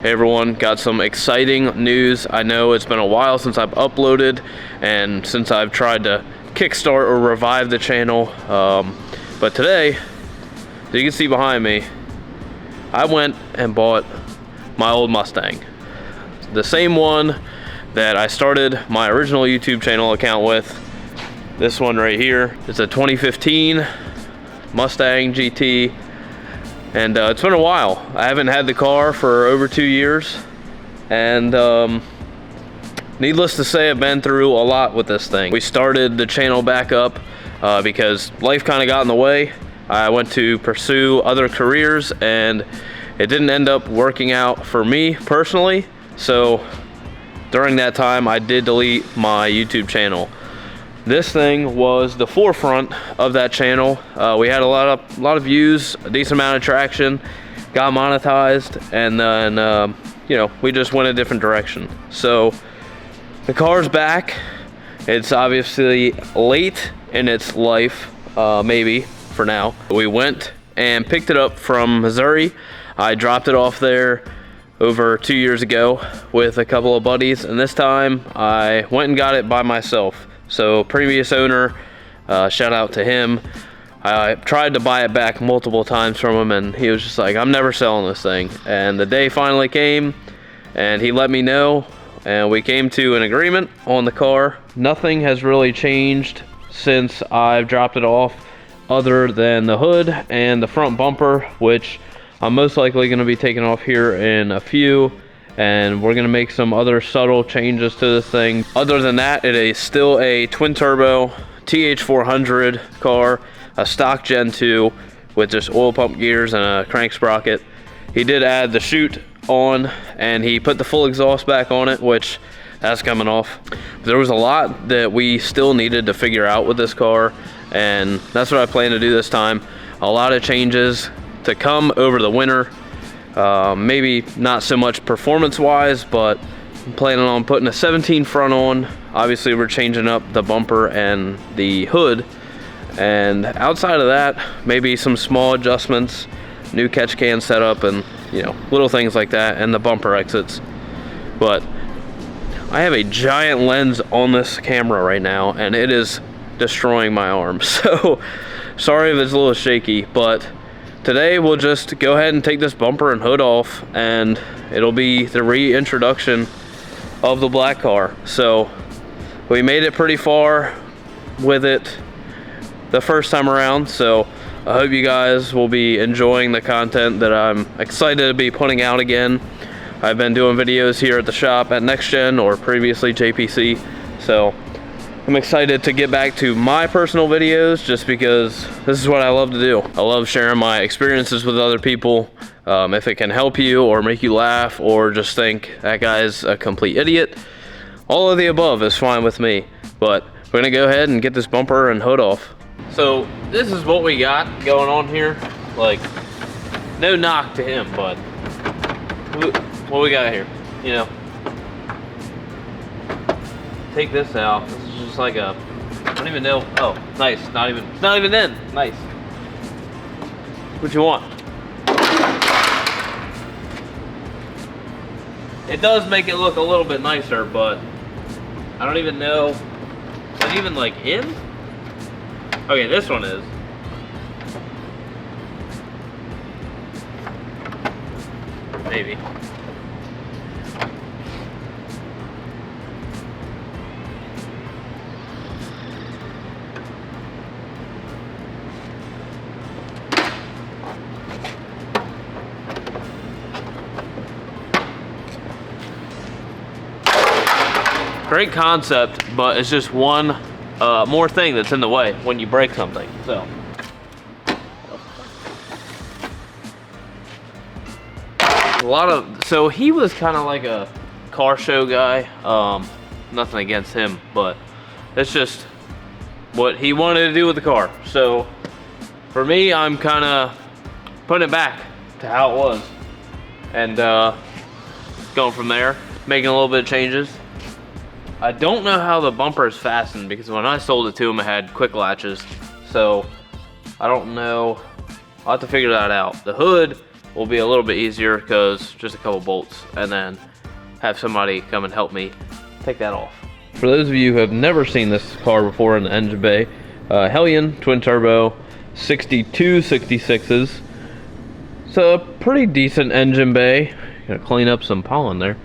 Hey everyone, got some exciting news. I know it's been a while since I've uploaded and since I've tried to kickstart or revive the channel, but today, as you can see behind me, I went and bought my old Mustang. The same one that I started my original YouTube channel account with. This one right here. It's a 2015 Mustang GT. And it's been a while. I haven't had the car for over 2 years, and needless to say, I've been through a lot with this thing. We started the channel back up because life kind of got in the way. I went to pursue other careers and it didn't end up working out for me personally. So during that time, I did delete my YouTube channel. This thing was the forefront of that channel. We had a lot of views, a decent amount of traction, got monetized, and then you know, we just went a different direction. So the car's back. It's obviously late in its life, maybe for now. We went and picked it up from Missouri. I dropped it off there over 2 years ago with a couple of buddies, and this time I went and got it by myself. So previous owner, shout out to him. I tried to buy it back multiple times from him and he was just like, I'm never selling this thing. And the day finally came and he let me know and we came to an agreement on the car. Nothing has really changed since I've dropped it off other than the hood and the front bumper, which I'm most likely going to be taking off here in a few. And we're gonna make some other subtle changes to this thing. Other than that, it is still a twin turbo TH400 car, a stock Gen 2 with just oil pump gears and a crank sprocket. He did add the chute on and he put the full exhaust back on it, which that's coming off. There was a lot that we still needed to figure out with this car, and that's what I plan to do this time. A lot of changes to come over the winter. Maybe not so much performance wise, but I'm planning on putting a 17 front on. Obviously we're changing up the bumper and the hood, and outside of that, maybe some small adjustments, new catch can setup, and you know, little things like that, and the bumper exits. But I have a giant lens on this camera right now and it is destroying my arm, so sorry if it's a little shaky, but today we'll just go ahead and take this bumper and hood off, and it'll be the reintroduction of the black car. So we made it pretty far with it the first time around, so I hope you guys will be enjoying the content that I'm excited to be putting out again. I've been doing videos here at the shop at Next Gen, or previously JPC, so I'm excited to get back to my personal videos just because this is what I love to do. I love sharing my experiences with other people. If it can help you or make you laugh or just think that guy's a complete idiot, all of the above is fine with me. But we're gonna go ahead and get this bumper and hood off. So this is what we got going on here. Like, no knock to him, but what we got here, you know. Take this out. This is just like a, I don't even know. Oh, nice. Not even in. Nice. What you want? It does make it look a little bit nicer, but I don't even know. Is it even like in? Okay, this one is. Maybe. Great concept, but it's just one more thing that's in the way when you break something. So he was kind of like a car show guy. Nothing against him, but it's just what he wanted to do with the car. So for me, I'm kind of putting it back to how it was and going from there, making a little bit of changes. I don't know how the bumper is fastened because when I sold it to him, it had quick latches. So I don't know. I'll have to figure that out. The hood will be a little bit easier because just a couple bolts, and then have somebody come and help me take that off. For those of you who have never seen this car before in the engine bay, Hellion twin turbo 62 66s. It's a pretty decent engine bay. Gotta clean up some pollen there,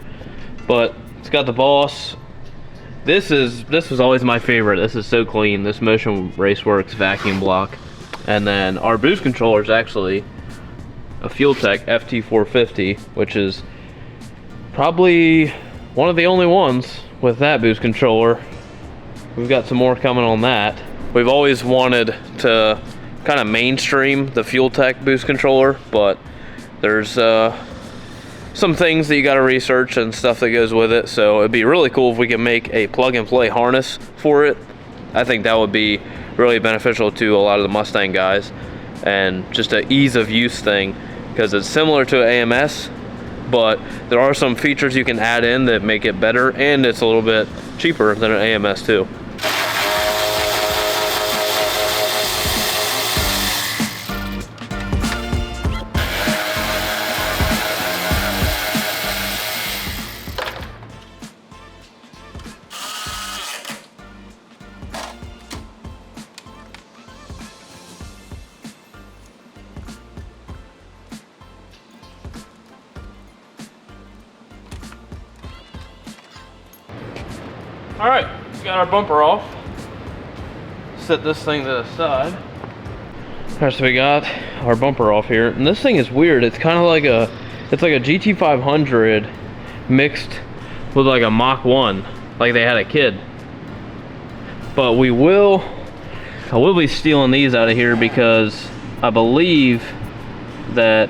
but it's got the Boss. This was always my favorite. This is so clean. This Motion Raceworks vacuum block, and then our boost controller is actually a Fueltech FT450, which is probably one of the only ones with that boost controller. We've got some more coming on that. We've always wanted to kind of mainstream the Fueltech boost controller, but there's some things that you got to research and stuff that goes with it. So it'd be really cool if we could make a plug and play harness for it. I think that would be really beneficial to a lot of the Mustang guys, and just an ease of use thing, because it's similar to an AMS, but there are some features you can add in that make it better, and it's a little bit cheaper than an AMS too. All right, got our bumper off. Set this thing to the side. All right, so we got our bumper off here, and this thing is weird. It's kind of like a GT500 mixed with like a Mach 1, like they had a kid. But I will be stealing these out of here, because I believe that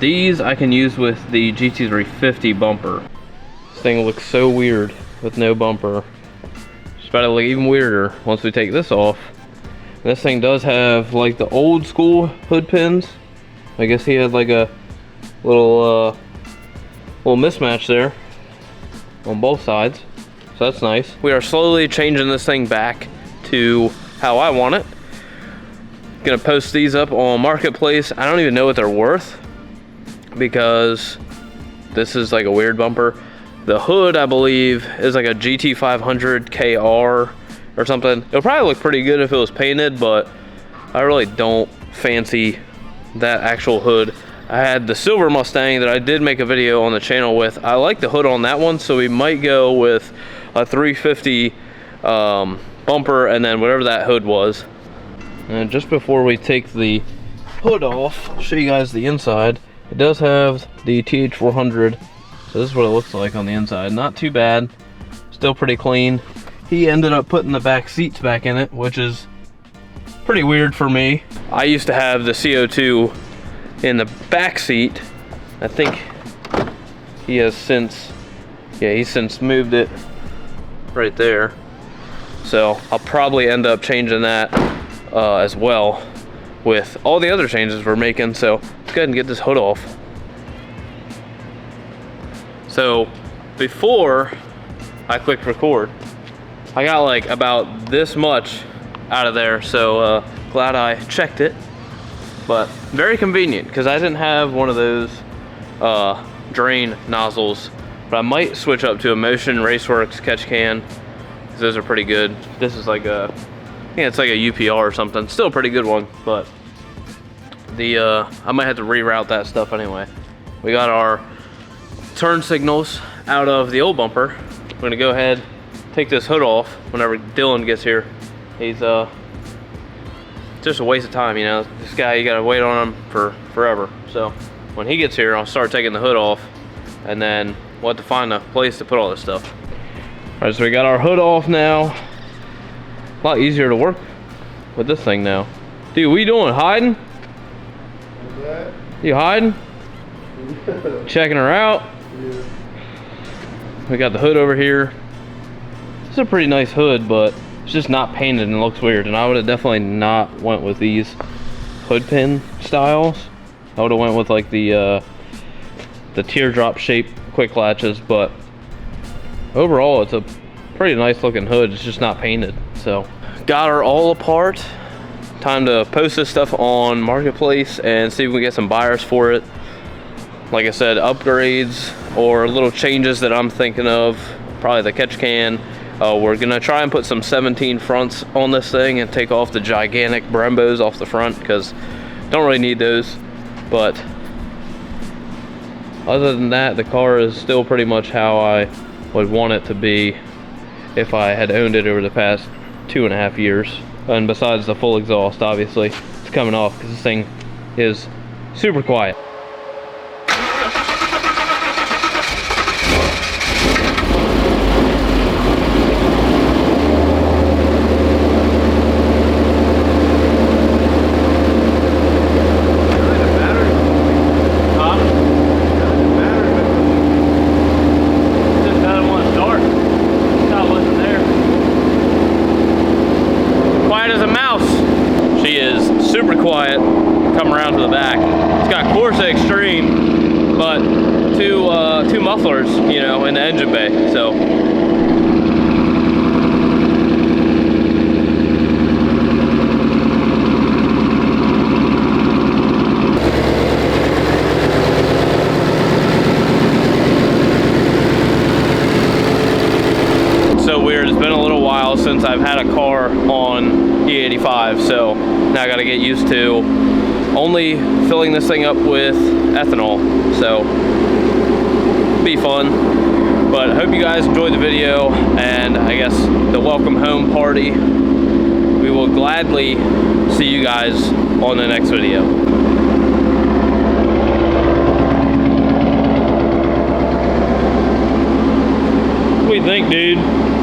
these I can use with the GT350 bumper. This thing looks so weird with no bumper. It's about to look even weirder once we take this off. And this thing does have like the old school hood pins. I guess he had like a little mismatch there on both sides, so that's nice. We are slowly changing this thing back to how I want it. Gonna post these up on Marketplace. I don't even know what they're worth, because this is like a weird bumper. The hood, I believe, is like a GT500 KR or something. It'll probably look pretty good if it was painted, but I really don't fancy that actual hood. I had the silver Mustang that I did make a video on the channel with. I like the hood on that one, so we might go with a 350 bumper, and then whatever that hood was. And just before we take the hood off, I'll show you guys the inside. It does have the TH400. So this is what it looks like on the inside. Not too bad, still pretty clean. He ended up putting the back seats back in it, which is pretty weird for me. I used to have the CO2 in the back seat. I think he has since, he's since moved it right there. So I'll probably end up changing that as well with all the other changes we're making. So let's go ahead and get this hood off. So before I clicked record, I got like about this much out of there, so glad I checked it. But very convenient, because I didn't have one of those drain nozzles, but I might switch up to a Motion Raceworks catch can, because those are pretty good. This is like a, yeah, it's like a UPR or something. Still a pretty good one, but I might have to reroute that stuff anyway. We got our turn signals out of the old bumper. We're gonna go ahead, take this hood off whenever Dylan gets here. He's just a waste of time, you know. This guy, you gotta wait on him for forever. So when he gets here, I'll start taking the hood off, and then we'll have to find a place to put all this stuff. All right, so we got our hood off now. A lot easier to work with this thing now. Dude, what you doing, hiding? You hiding? Checking her out? Yeah. We got the hood over here. It's a pretty nice hood, but it's just not painted and looks weird. And I would have definitely not went with these hood pin styles. I would have went with like the teardrop shape quick latches, but overall it's a pretty nice looking hood. It's just not painted. So got her all apart, time to post this stuff on Marketplace and see if we can get some buyers for it. Like I said, upgrades or little changes that I'm thinking of, probably the catch can. We're gonna try and put some 17 fronts on this thing and take off the gigantic Brembos off the front, because don't really need those. But other than that, the car is still pretty much how I would want it to be if I had owned it over the past 2.5 years. And besides the full exhaust, obviously, it's coming off because this thing is super quiet. Super quiet. Come around to the back. It's got Corsa Extreme, but two mufflers, you know, in the engine bay. So weird. It's been a little while since I've had a car on E85, so now I got to get used to only filling this thing up with ethanol. So be fun. But I hope you guys enjoyed the video, and I guess the welcome home party. We will gladly see you guys on the next video. What do you think, dude?